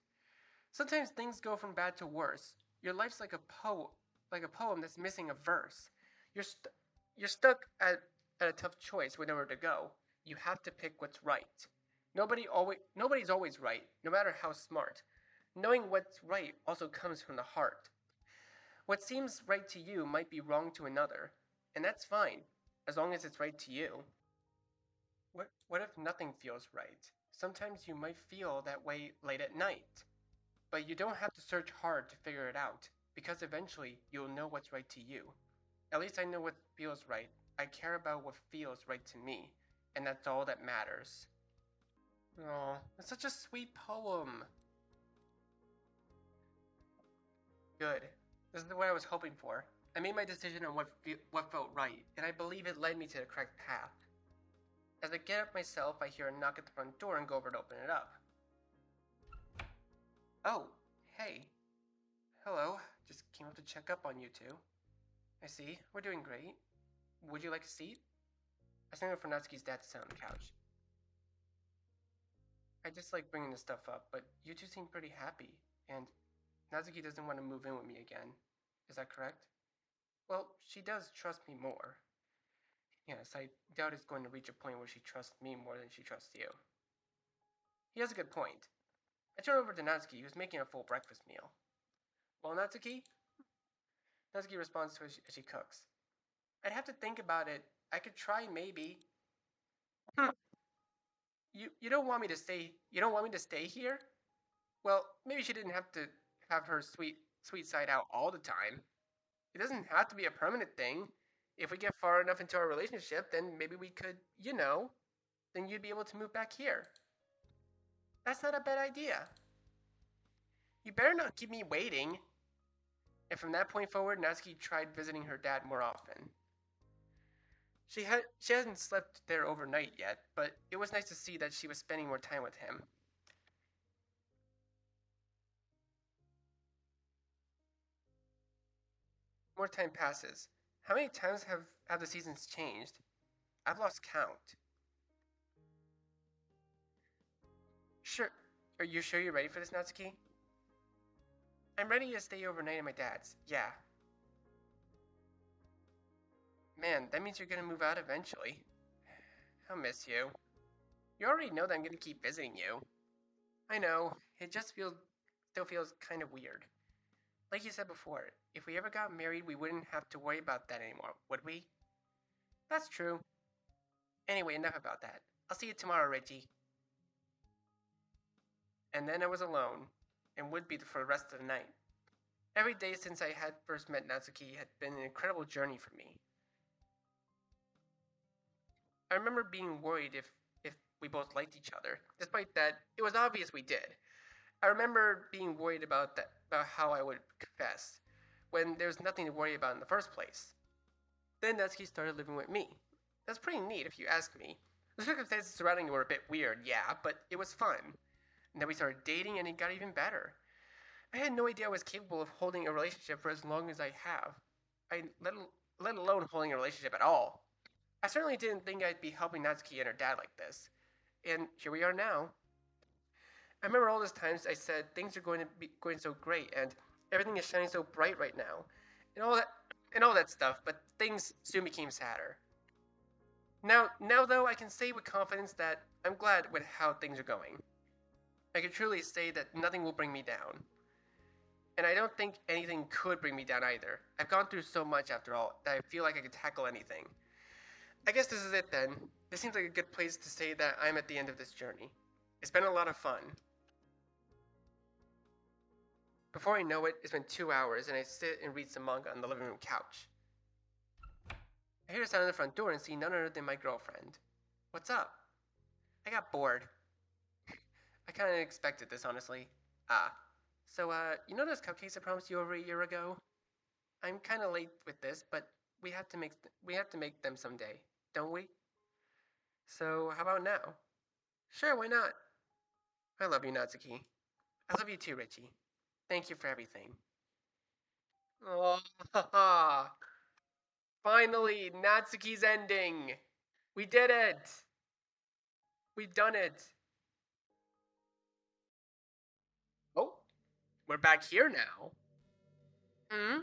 Sometimes things go from bad to worse. Your life's like a poem that's missing a verse. You're stuck at a tough choice with nowhere to go. You have to pick what's right. Nobody's always right, no matter how smart. Knowing what's right also comes from the heart. What seems right to you might be wrong to another, and that's fine, as long as it's right to you. What if nothing feels right? Sometimes you might feel that way late at night. But you don't have to search hard to figure it out, because eventually you'll know what's right to you. At least I know what feels right. I care about what feels right to me, and that's all that matters. Oh, that's such a sweet poem. Good. This is what I was hoping for. I made my decision on what felt right, and I believe it led me to the correct path. As I get up myself, I hear a knock at the front door and go over to open it up. Oh, hey. Hello, just came up to check up on you two. I see, we're doing great. Would you like a seat? I signed up for Natsuki's dad to sit on the couch. I just like bringing this stuff up, but you two seem pretty happy, and Natsuki doesn't want to move in with me again. Is that correct? Well, she does trust me more. Yes, I doubt it's going to reach a point where she trusts me more than she trusts you. He has a good point. I turn over to Natsuki, who's making a full breakfast meal. Well, Natsuki? Natsuki responds to as she cooks. I'd have to think about it. I could try maybe. You don't want me to stay here? Well, maybe she didn't have to have her sweet side out all the time. It doesn't have to be a permanent thing. If we get far enough into our relationship, then maybe we could, then you'd be able to move back here. That's not a bad idea. You better not keep me waiting. And from that point forward, Natsuki tried visiting her dad more often. She hasn't slept there overnight yet, but it was nice to see that she was spending more time with him. More time passes. How many times have the seasons changed? I've lost count. Sure. Are you sure you're ready for this, Natsuki? I'm ready to stay overnight at my dad's. Yeah. Man, that means you're gonna move out eventually. I'll miss you. You already know that I'm gonna keep visiting you. I know. It just still feels kind of weird. Like you said before, if we ever got married, we wouldn't have to worry about that anymore, would we? That's true. Anyway, enough about that. I'll see you tomorrow, Reggie. And then I was alone, and would be for the rest of the night. Every day since I had first met Natsuki had been an incredible journey for me. I remember being worried if we both liked each other. Despite that, it was obvious we did. I remember being worried about how I would confess, when there's nothing to worry about in the first place. Then Natsuki started living with me. That's pretty neat if you ask me. The circumstances surrounding it were a bit weird, yeah, but it was fun. And then we started dating and it got even better. I had no idea I was capable of holding a relationship for as long as I have. Let alone holding a relationship at all. I certainly didn't think I'd be helping Natsuki and her dad like this. And here we are now. I remember all those times I said things are going to be going so great and everything is shining so bright right now. And all that stuff, but things soon became sadder. Now though, I can say with confidence that I'm glad with how things are going. I can truly say that nothing will bring me down. And I don't think anything could bring me down either. I've gone through so much after all that I feel like I could tackle anything. I guess this is it then. This seems like a good place to say that I'm at the end of this journey. It's been a lot of fun. Before I know it, it's been 2 hours and I sit and read some manga on the living room couch. I hear a sound at the front door and see none other than my girlfriend. What's up? I got bored. I kinda expected this, honestly. So, you know those cupcakes I promised you over a year ago? I'm kinda late with this, but we have to make them someday, don't we? So, how about now? Sure, why not? I love you, Natsuki. I love you too, Richie. Thank you for everything. Oh, haha. Finally, Natsuki's ending. We did it. We've done it. Oh, we're back here now. Hmm?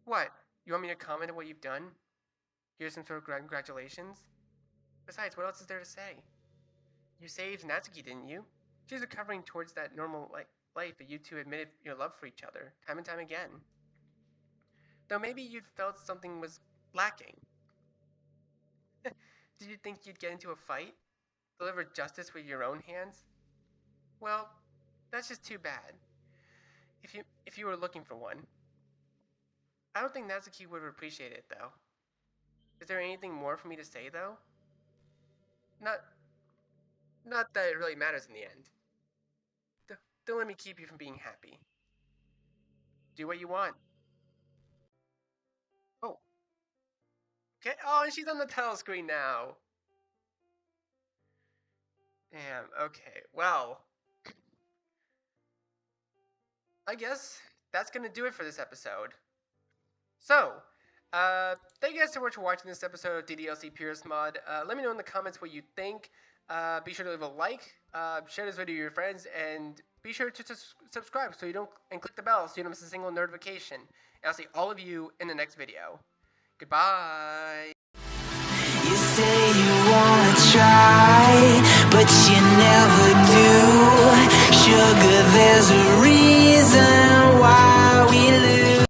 What? You want me to comment on what you've done? Here's some sort of congratulations? Besides, what else is there to say? You saved Natsuki, didn't you? She's recovering towards that normal life that you two admitted your love for each other, time and time again. Though maybe you felt something was lacking. Did you think you'd get into a fight? Deliver justice with your own hands? Well, that's just too bad. If you were looking for one. I don't think Natsuki would appreciate it, though. Is there anything more for me to say, though? Not that it really matters in the end. Don't let me keep you from being happy. Do what you want. Oh. Okay. Oh, and she's on the title screen now. Damn, okay. Well, I guess that's gonna do it for this episode. So, thank you guys so much for watching this episode of DDLC Purist Mod. Let me know in the comments what you think. Be sure to leave a like, share this video with your friends, and be sure to subscribe so you don't, and click the bell so you don't miss a single notification. And I'll see all of you in the next video. Goodbye.
You say you wanna try, but you never do. Sugar, there's a reason.